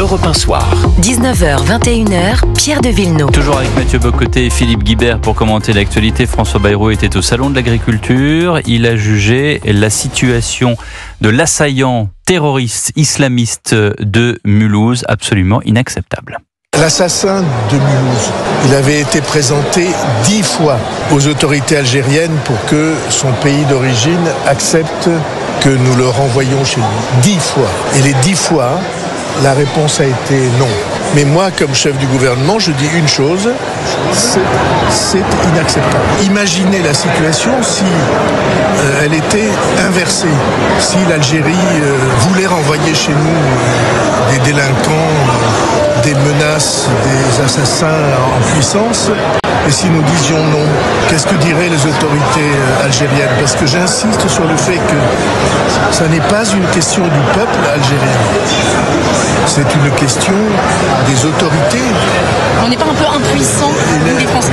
Europe 1 Soir. 19h, 21h, Pierre de Villeneuve. Toujours avec Mathieu Bocoté et Philippe Guibert pour commenter l'actualité. François Bayrou était au Salon de l'Agriculture. Il a jugé la situation de l'assaillant terroriste islamiste de Mulhouse absolument inacceptable. L'assassin de Mulhouse, il avait été présenté 10 fois aux autorités algériennes pour que son pays d'origine accepte que nous le renvoyions chez lui. 10 fois. Et les 10 fois, la réponse a été non. Mais moi, comme chef du gouvernement, je dis une chose, c'est inacceptable. Imaginez la situation si elle était inversée, si l'Algérie voulait renvoyer chez nous des délinquants, des menaces, des assassins en puissance, et si nous disions non, qu'est-ce que diraient les autorités algériennes? Parce que j'insiste sur le fait que ça n'est pas une question du peuple algérien, c'est une question des autorités. On n'est pas un peu impuissants, nous les Français?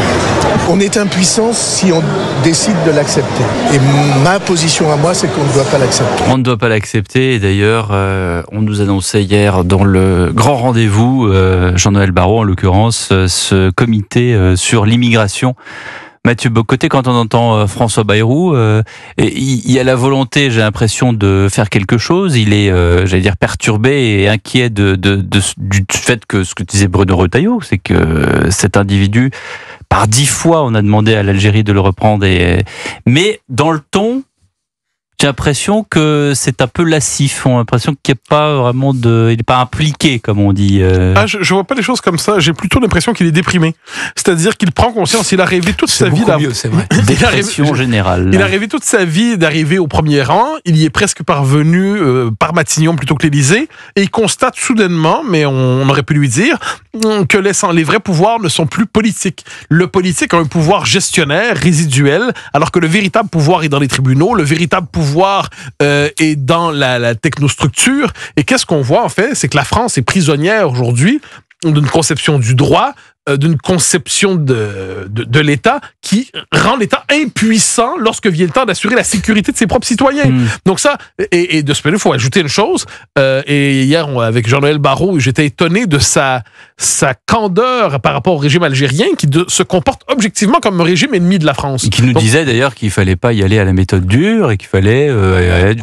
On est impuissants si on décide de l'accepter. Et ma position à moi, c'est qu'on ne doit pas l'accepter. On ne doit pas l'accepter. Et d'ailleurs, on nous annonçait hier dans le grand rendez-vous, Jean-Noël Barrot en l'occurrence, ce comité sur l'immigration. Mathieu Bocoté, quand on entend François Bayrou, il y a la volonté, j'ai l'impression, de faire quelque chose. Il est, perturbé et inquiet du fait que ce que disait Bruno Retailleau, c'est que cet individu, par 10 fois, on a demandé à l'Algérie de le reprendre. Mais dans le ton, j'ai l'impression que c'est un peu lascif. On a l'impression qu'il n'y a pas vraiment il n'est pas impliqué, comme on dit. Je vois pas les choses comme ça. J'ai plutôt l'impression qu'il est déprimé. C'est-à-dire qu'il prend conscience. Il a rêvé toute sa vie. C'est vrai. Dépression générale. Il a rêvé toute sa vie d'arriver au premier rang. Il y est presque parvenu par Matignon plutôt que l'Élysée. Et il constate soudainement, mais on aurait pu lui dire, que les vrais pouvoirs ne sont plus politiques. Le politique a un pouvoir gestionnaire, résiduel, alors que le véritable pouvoir est dans les tribunaux. Le véritable pouvoir est dans la technostructure. Et qu'est-ce qu'on voit en fait? C'est que la France est prisonnière aujourd'hui d'une conception du droit, d'une conception de l'État qui rend l'État impuissant lorsque vient le temps d'assurer la sécurité de ses propres citoyens. Donc ça, et de ce point de vue, il faut ajouter une chose, et hier, avec Jean-Noël Barrot, j'étais étonné de sa candeur par rapport au régime algérien qui se comporte objectivement comme un régime ennemi de la France. Et qui nous disait d'ailleurs qu'il ne fallait pas y aller à la méthode dure et qu'il fallait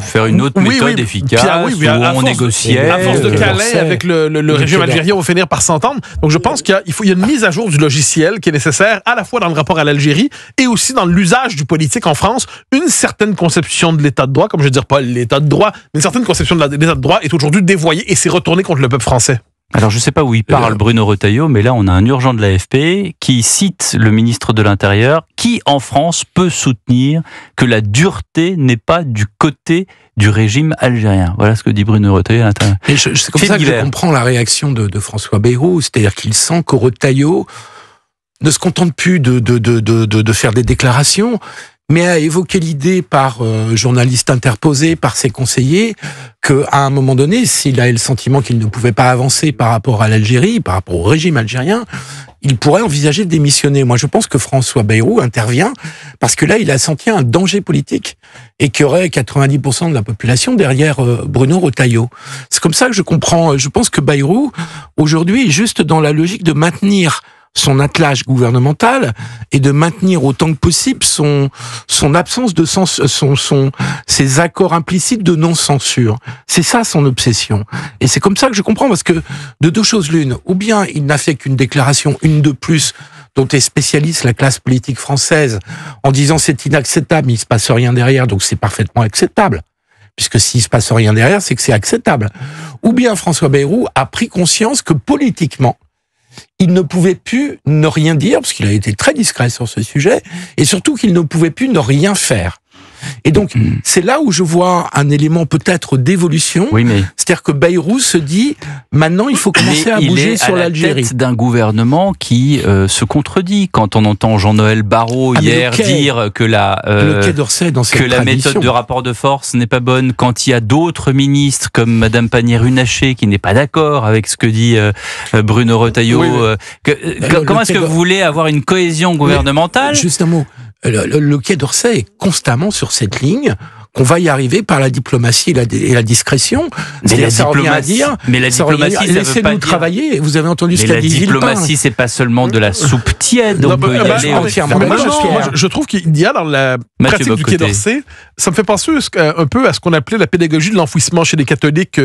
faire une autre méthode efficace où on négociait. À force de câlins avec le régime algérien, on va finir par s'entendre. Donc je pense qu'il y a une mise à jour du logiciel qui est nécessaire à la fois dans le rapport à l'Algérie et aussi dans l'usage du politique en France. Une certaine conception de l'état de droit, comme je veux dire pas l'état de droit, mais une certaine conception de l'état de droit est aujourd'hui dévoyée et s'est retournée contre le peuple français. Alors je ne sais pas où il parle Bruno Retailleau, mais là on a un urgent de l'AFP qui cite le ministre de l'Intérieur qui en France peut soutenir que la dureté n'est pas du côté du régime algérien. Voilà ce que dit Bruno Retailleau à l'intérieur. Et c'est comme ça que je comprends la réaction de François Bayrou, c'est-à-dire qu'il sent que Retailleau ne se contente plus de faire des déclarations, mais a évoqué l'idée par journaliste interposé, par ses conseillers, qu'à un moment donné, s'il a le sentiment qu'il ne pouvait pas avancer par rapport à l'Algérie, par rapport au régime algérien, il pourrait envisager de démissionner. Moi, je pense que François Bayrou intervient parce que là, il a senti un danger politique et qu'il y aurait 90% de la population derrière Bruno Retailleau. C'est comme ça que je comprends. Je pense que Bayrou, aujourd'hui, est juste dans la logique de maintenir son attelage gouvernemental et de maintenir autant que possible son absence de sens, ses accords implicites de non-censure. C'est ça son obsession. Et c'est comme ça que je comprends, parce que de deux choses l'une, ou bien il n'a fait qu'une déclaration, une de plus, dont est spécialiste la classe politique française, en disant c'est inacceptable, mais il se passe rien derrière, donc c'est parfaitement acceptable. Puisque s'il se passe rien derrière, c'est que c'est acceptable. Ou bien François Bayrou a pris conscience que politiquement, il ne pouvait plus ne rien dire, parce qu'il a été très discret sur ce sujet, et surtout qu'il ne pouvait plus ne rien faire. Et donc, c'est là où je vois un élément peut-être d'évolution. Oui, mais... C'est-à-dire que Bayrou se dit, maintenant, il faut commencer à bouger sur l'Algérie. Il est à la tête d'un gouvernement qui se contredit. Quand on entend Jean-Noël Barrot hier dire que la méthode de rapport de force n'est pas bonne, quand il y a d'autres ministres comme Madame Pannier-Runacher qui n'est pas d'accord avec ce que dit Bruno Retailleau. Comment est-ce que vous voulez avoir une cohésion gouvernementale ? Juste un mot. Le Quai d'Orsay est constamment sur cette ligne qu'on va y arriver par la diplomatie et la discrétion. Mais ça revient à dire, la diplomatie, ça veut pas laissez-nous dire... travailler. Vous avez entendu ce qu'a dit Villepin. La diplomatie, c'est pas seulement de la soupe tiède. On peut y aller entièrement. Je trouve qu'il y a dans la pratique du Quai d'Orsay, ça me fait penser un peu à ce qu'on appelait la pédagogie de l'enfouissement chez les catholiques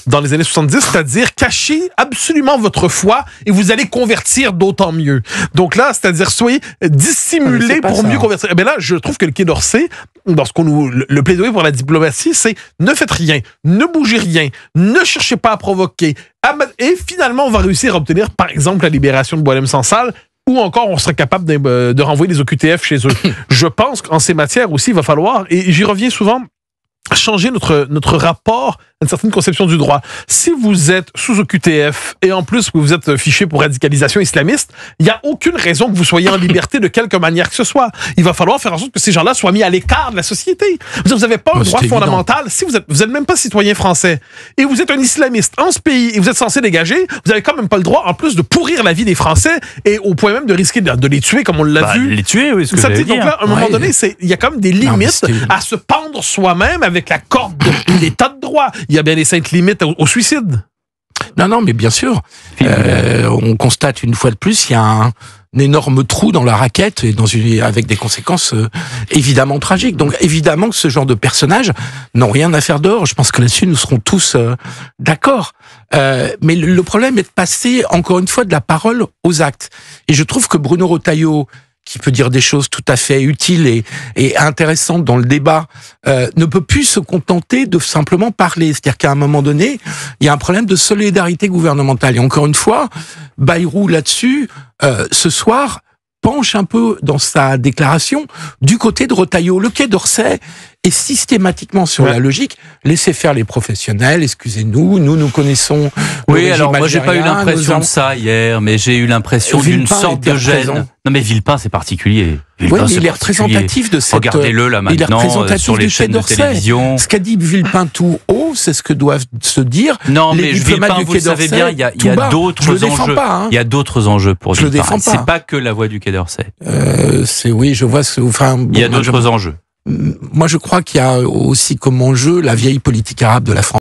dans les années 70, c'est-à-dire cachez absolument votre foi et vous allez convertir d'autant mieux. Donc là, c'est-à-dire soyez dissimulés pour mieux convertir. Et bien là, je trouve que le Quai d'Orsay, le plaidoyer pour la diplomatie, c'est ne faites rien, ne bougez rien, ne cherchez pas à provoquer. Et finalement, on va réussir à obtenir, par exemple, la libération de Boualem-Sansal, ou encore on serait capable de renvoyer les OQTF chez eux. Je pense qu'en ces matières aussi, il va falloir, et j'y reviens souvent, changer notre rapport à une certaine conception du droit. Si vous êtes sous OQTF et en plus vous êtes fiché pour radicalisation islamiste, il n'y a aucune raison que vous soyez en liberté de quelque manière que ce soit. Il va falloir faire en sorte que ces gens-là soient mis à l'écart de la société. Vous n'avez pas un droit fondamental. Si vous êtes même pas citoyen français et vous êtes un islamiste en ce pays et vous êtes censé dégager, vous n'avez quand même pas le droit en plus de pourrir la vie des Français et au point même de risquer de les tuer comme on l'a vu. Les tuer, oui, ce que j'allais dire. Donc là, à un moment donné, il y a quand même des limites à se pendre soi-même avec la corde de l'état de droit. Il y a bien des saintes limites au suicide. Non, mais bien sûr. On constate une fois de plus, il y a un énorme trou dans la raquette et avec des conséquences évidemment tragiques. Donc évidemment que ce genre de personnages n'ont rien à faire dehors. Je pense que là-dessus, nous serons tous d'accord. Mais le problème est de passer, encore une fois, de la parole aux actes. Et je trouve que Bruno Retailleau, qui peut dire des choses tout à fait utiles et intéressantes dans le débat, ne peut plus se contenter de simplement parler. C'est-à-dire qu'à un moment donné, il y a un problème de solidarité gouvernementale. Et encore une fois, Bayrou, là-dessus, ce soir, penche un peu dans sa déclaration du côté de Retailleau. Le Quai d'Orsay est systématiquement sur la logique. Laissez faire les professionnels, excusez-nous, nous connaissons. Oui, alors moi j'ai pas eu l'impression de ça hier, mais j'ai eu l'impression d'une sorte de gêne. Non mais Villepin c'est particulier. Villepin, oui, il est représentatif de cette... Regardez-le là maintenant sur les chaînes de télévision. Ce qu'a dit Villepin tout haut, c'est ce que doivent se dire non, mais Villepin, vous le savez bien, il y a d'autres enjeux. Il y a d'autres enjeux pour Villepin. C'est pas que la voix du Quai d'Orsay. Oui, je vois. Il y a d'autres enjeux. Moi, je crois qu'il y a aussi comme enjeu la vieille politique arabe de la France.